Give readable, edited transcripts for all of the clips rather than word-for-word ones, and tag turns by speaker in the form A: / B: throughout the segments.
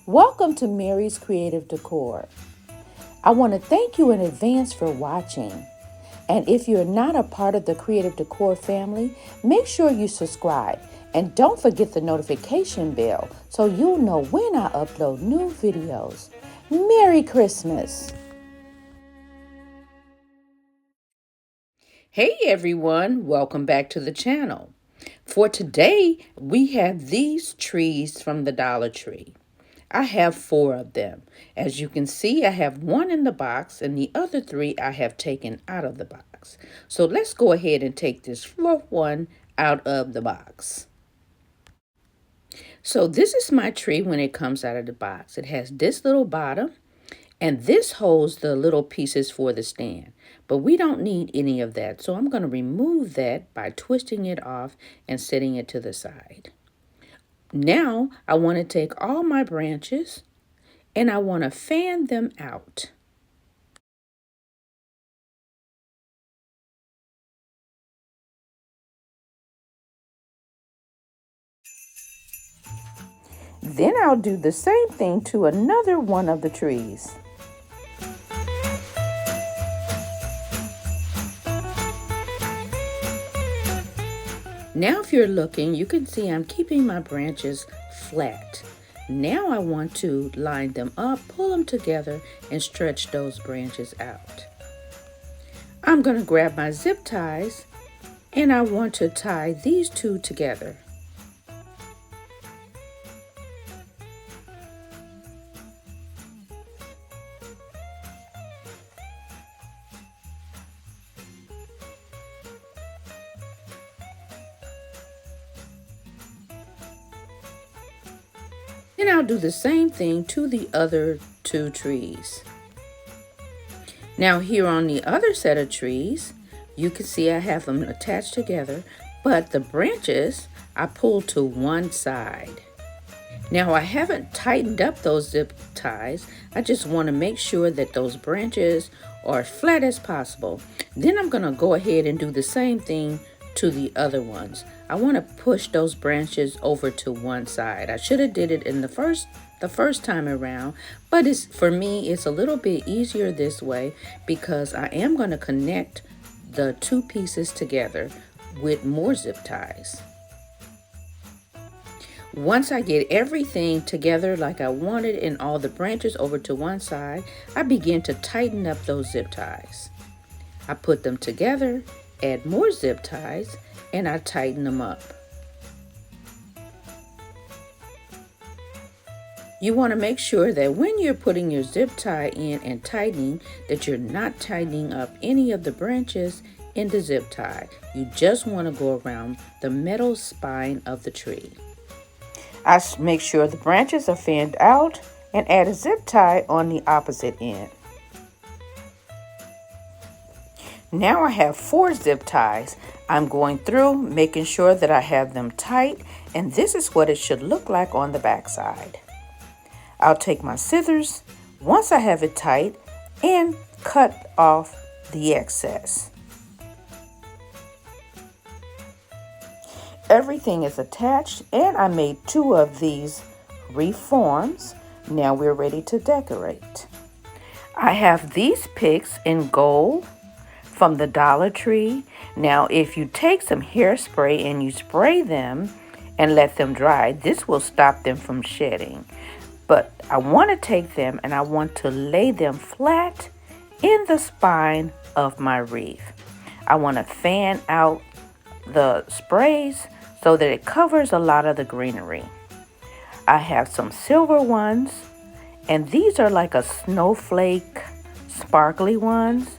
A: Welcome to Mary's Creative Decor. I want to thank you in advance for watching. And if you're not a part of the Creative Decor family, make sure you subscribe. And don't forget the notification bell so you'll know when I upload new videos. Merry Christmas! Hey everyone, welcome back to the channel. For today, we have these trees from the Dollar Tree. I have 4 of them. As you can see, I have 1 in the box and the other 3 I have taken out of the box. So let's go ahead and take this 4th one out of the box. So this is my tree when it comes out of the box. It has this little bottom and this holds the little pieces for the stand. But we don't need any of that. So I'm going to remove that by twisting it off and setting it to the side. Now, I want to take all my branches and I want to fan them out. Then I'll do the same thing to another one of the trees. Now if you're looking, you can see I'm keeping my branches flat. Now I want to line them up, pull them together, and stretch those branches out. I'm going to grab my zip ties, and I want to tie these 2 together. Then I'll do the same thing to the other 2 trees. Now here on the other set of trees, you can see I have them attached together, but the branches I pulled to one side. Now I haven't tightened up those zip ties. I just want to make sure that those branches are as flat as possible. Then I'm going to go ahead and do the same thing to the other ones. I want to push those branches over to one side. I should have did it in the first time around, but for me it's a little bit easier this way because I am going to connect the 2 pieces together with more zip ties. Once I get everything together like I wanted and all the branches over to one side, I begin to tighten up those zip ties. I put them together, add more zip ties, and I tighten them up. You want to make sure that when you're putting your zip tie in and tightening, that you're not tightening up any of the branches in the zip tie. You just want to go around the metal spine of the tree. I make sure the branches are fanned out and add a zip tie on the opposite end. Now I have 4 zip ties. I'm going through making sure that I have them tight, and this is what it should look like on the back side. I'll take my scissors once I have it tight and cut off the excess. Everything is attached and I made 2 of these wreath forms. Now we're ready to decorate. I have these picks in gold from the Dollar Tree. Now if you take some hairspray and you spray them and let them dry, this will stop them from shedding. But I want to take them and I want to lay them flat in the spine of my wreath. I want to fan out the sprays so that it covers a lot of the greenery. I have some silver ones, and these are like a snowflake sparkly ones.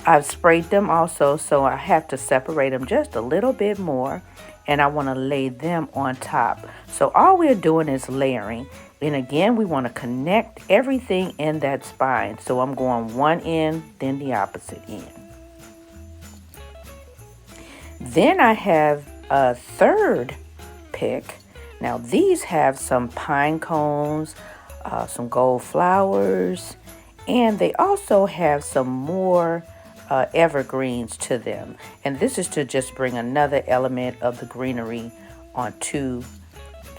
A: I've sprayed them also, so I have to separate them just a little bit more, and I want to lay them on top. So all we're doing is layering. And again, we want to connect everything in that spine. So I'm going one end, then the opposite end. Then I have a 3rd pick. Now these have some pine cones, some gold flowers, and they also have some more evergreens to them. And this is to just bring another element of the greenery onto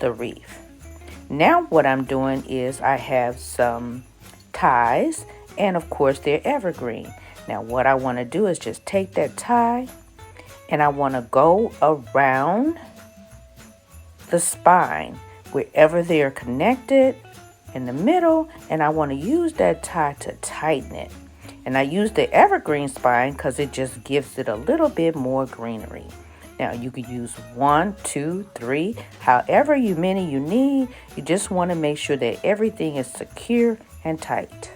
A: the wreath. Now what I'm doing is I have some ties, and of course they're evergreen. Now what I want to do is just take that tie and I want to go around the spine wherever they are connected in the middle, and I want to use that tie to tighten it. And I use the evergreen spine because it just gives it a little bit more greenery. Now you could use 1, 2, 3, however many you need. You just want to make sure that everything is secure and tight.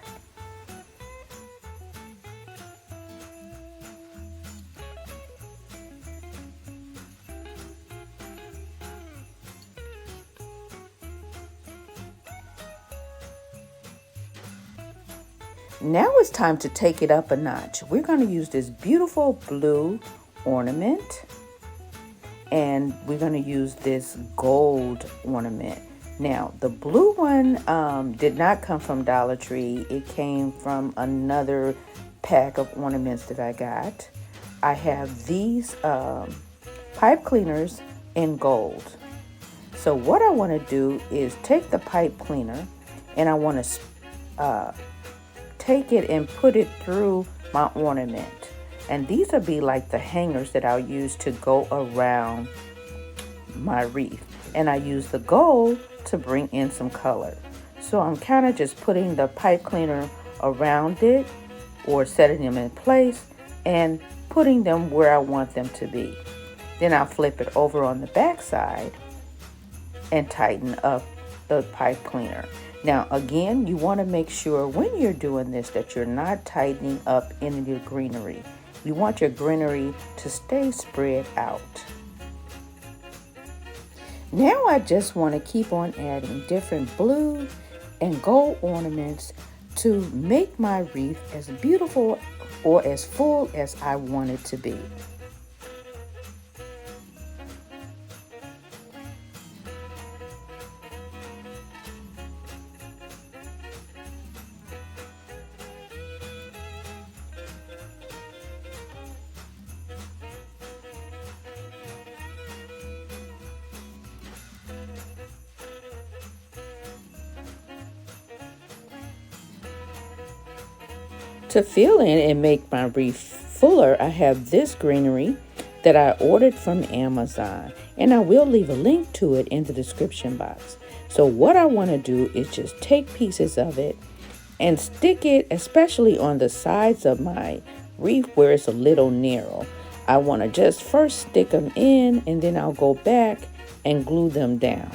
A: Now it's time to take it up a notch. We're going to use this beautiful blue ornament, and we're going to use this gold ornament. Now the blue one did not come from Dollar Tree. It came from another pack of ornaments that I got. I have these pipe cleaners in gold. So what I want to do is take the pipe cleaner and I want to take it and put it through my ornament. And these will be like the hangers that I'll use to go around my wreath. And I use the gold to bring in some color. So I'm kind of just putting the pipe cleaner around it or setting them in place and putting them where I want them to be. Then I'll flip it over on the back side and tighten up the pipe cleaner. Now again, you want to make sure when you're doing this that you're not tightening up in your greenery. You want your greenery to stay spread out. Now I just want to keep on adding different blue and gold ornaments to make my wreath as beautiful or as full as I want it to be. To fill in and make my wreath fuller, I have this greenery that I ordered from Amazon, and I will leave a link to it in the description box. So what I want to do is just take pieces of it and stick it, especially on the sides of my wreath where it's a little narrow. I want to just first stick them in, and then I'll go back and glue them down.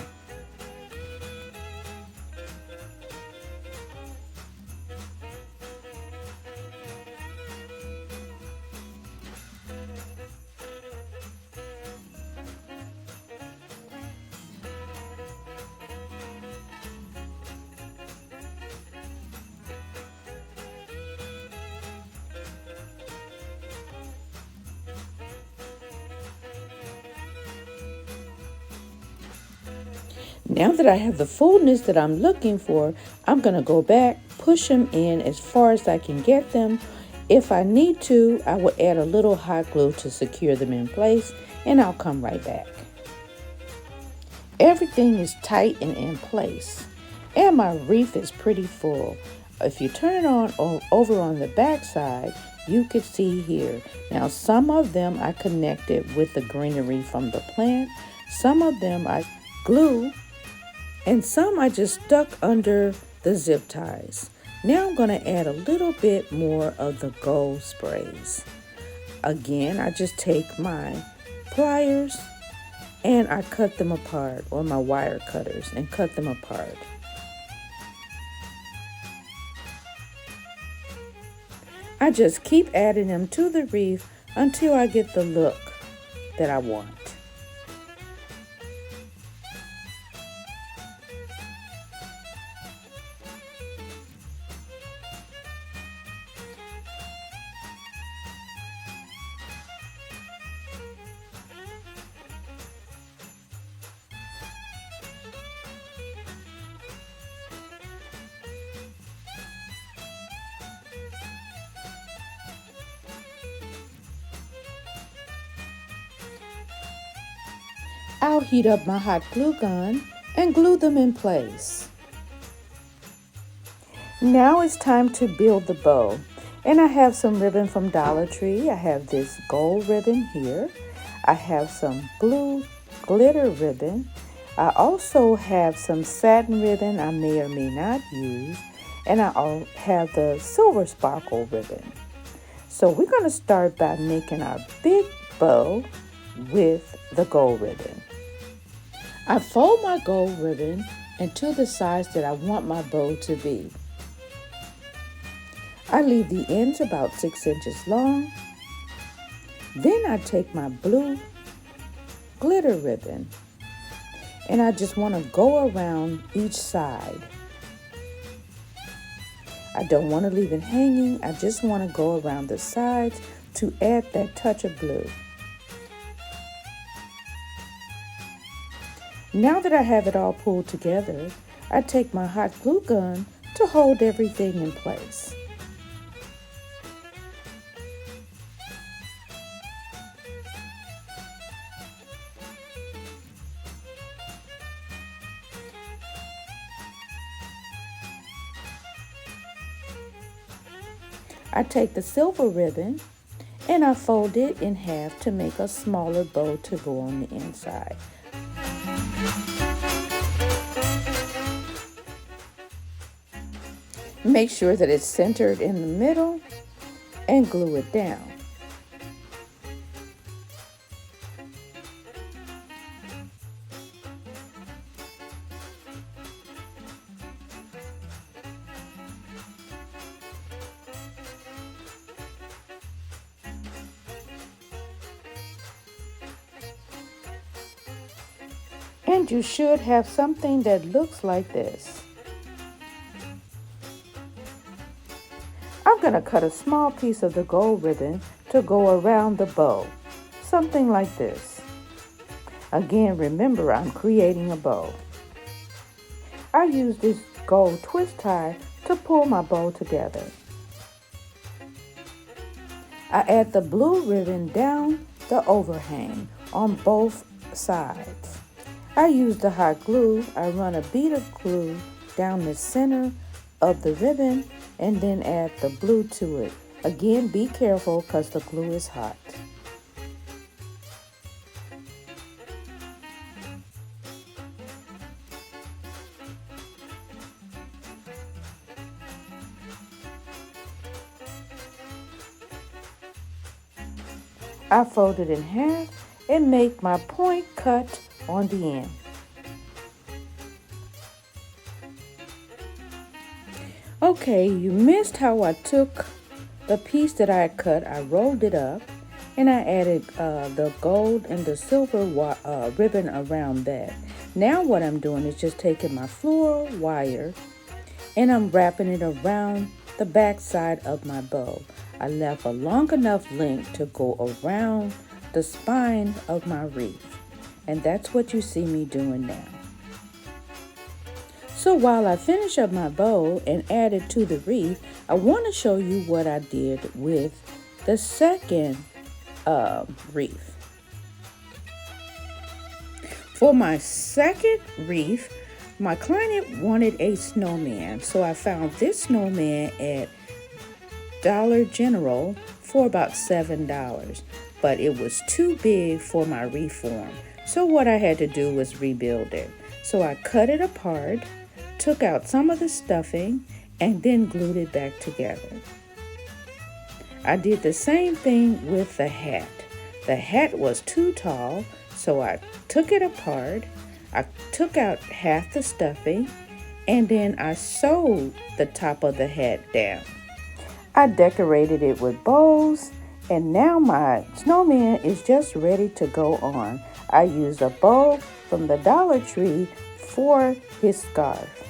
A: Now that I have the fullness that I'm looking for, I'm going to go back, push them in as far as I can get them. If I need to, I will add a little hot glue to secure them in place, and I'll come right back. Everything is tight and in place, and my wreath is pretty full. If you turn it on over on the back side, you can see here. Now some of them I connected with the greenery from the plant, some of them I glue, and some I just stuck under the zip ties. Now I'm going to add a little bit more of the gold sprays. Again, I just take my pliers and I cut them apart, or my wire cutters, and cut them apart. I just keep adding them to the wreath until I get the look that I want. I'll heat up my hot glue gun and glue them in place. Now it's time to build the bow. And I have some ribbon from Dollar Tree. I have this gold ribbon here. I have some blue glitter ribbon. I also have some satin ribbon I may or may not use. And I have the silver sparkle ribbon. So we're going to start by making our big bow with the gold ribbon. I fold my gold ribbon into the size that I want my bow to be. I leave the ends about 6 inches long. Then I take my blue glitter ribbon and I just want to go around each side. I don't want to leave it hanging. I just want to go around the sides to add that touch of blue. Now that I have it all pulled together, I take my hot glue gun to hold everything in place. I take the silver ribbon and I fold it in half to make a smaller bow to go on the inside. Make sure that it's centered in the middle and glue it down. And you should have something that looks like this. I'm going to cut a small piece of the gold ribbon to go around the bow, something like this. Again, remember, I'm creating a bow. I use this gold twist tie to pull my bow together. I add the blue ribbon down the overhang on both sides. I use the hot glue. I run a bead of glue down the center of the ribbon and then add the blue to it. Again, be careful because the glue is hot. I fold it in half and make my point cut on the end. Okay, you missed how I took the piece that I cut, I rolled it up, and I added the gold and the silver ribbon around that. Now what I'm doing is just taking my floral wire and I'm wrapping it around the back side of my bow. I left a long enough length to go around the spine of my wreath. And that's what you see me doing now. So while I finish up my bow and add it to the wreath, I want to show you what I did with the second wreath. For my second wreath, my client wanted a snowman. So I found this snowman at Dollar General for about $7. But it was too big for my wreath form. So what I had to do was rebuild it. So I cut it apart, took out some of the stuffing, and then glued it back together. I did the same thing with the hat. The hat was too tall, so I took it apart. I took out half the stuffing, and then I sewed the top of the hat down. I decorated it with bows, and now my snowman is just ready to go on. I used a bow from the Dollar Tree for his scarf.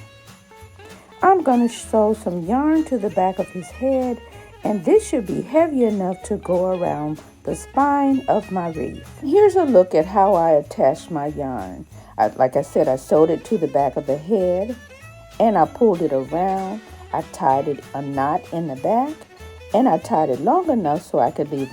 A: I'm going to sew some yarn to the back of his head, and this should be heavy enough to go around the spine of my wreath. Here's a look at how I attached my yarn. Like I said, I sewed it to the back of the head, and I pulled it around. I tied it a knot in the back, and I tied it long enough so I could make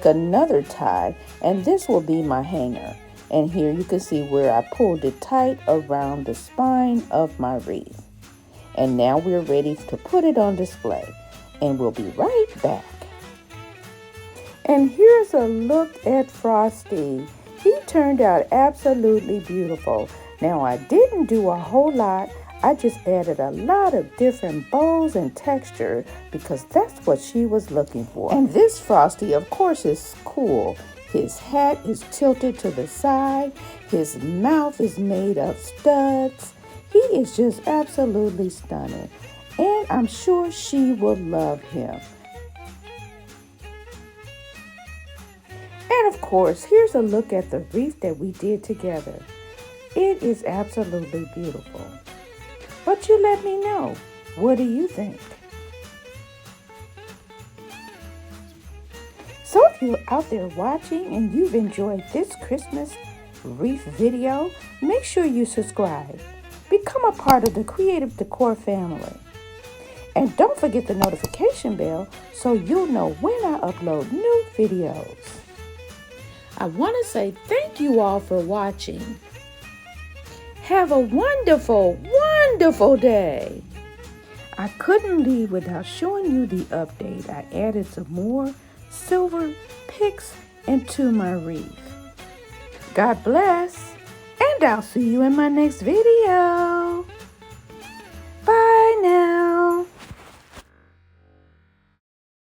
A: another tie, and this will be my hanger. And here you can see where I pulled it tight around the spine of my wreath. And now we're ready to put it on display. And we'll be right back. And here's a look at Frosty. He turned out absolutely beautiful. Now I didn't do a whole lot. I just added a lot of different bows and texture because that's what she was looking for. And this Frosty, of course, is cool. His hat is tilted to the side. His mouth is made of studs. He is just absolutely stunning. And I'm sure she will love him. And of course, here's a look at the wreath that we did together. It is absolutely beautiful. But you let me know, what do you think? So if you're out there watching and you've enjoyed this Christmas wreath video, make sure you subscribe. Become a part of the Creative Decor family. And don't forget the notification bell so you'll know when I upload new videos. I want to say thank you all for watching. Have a wonderful, wonderful day. I couldn't leave without showing you the update. I added some more silver picks into my wreath. God bless, and I'll see you in my next video.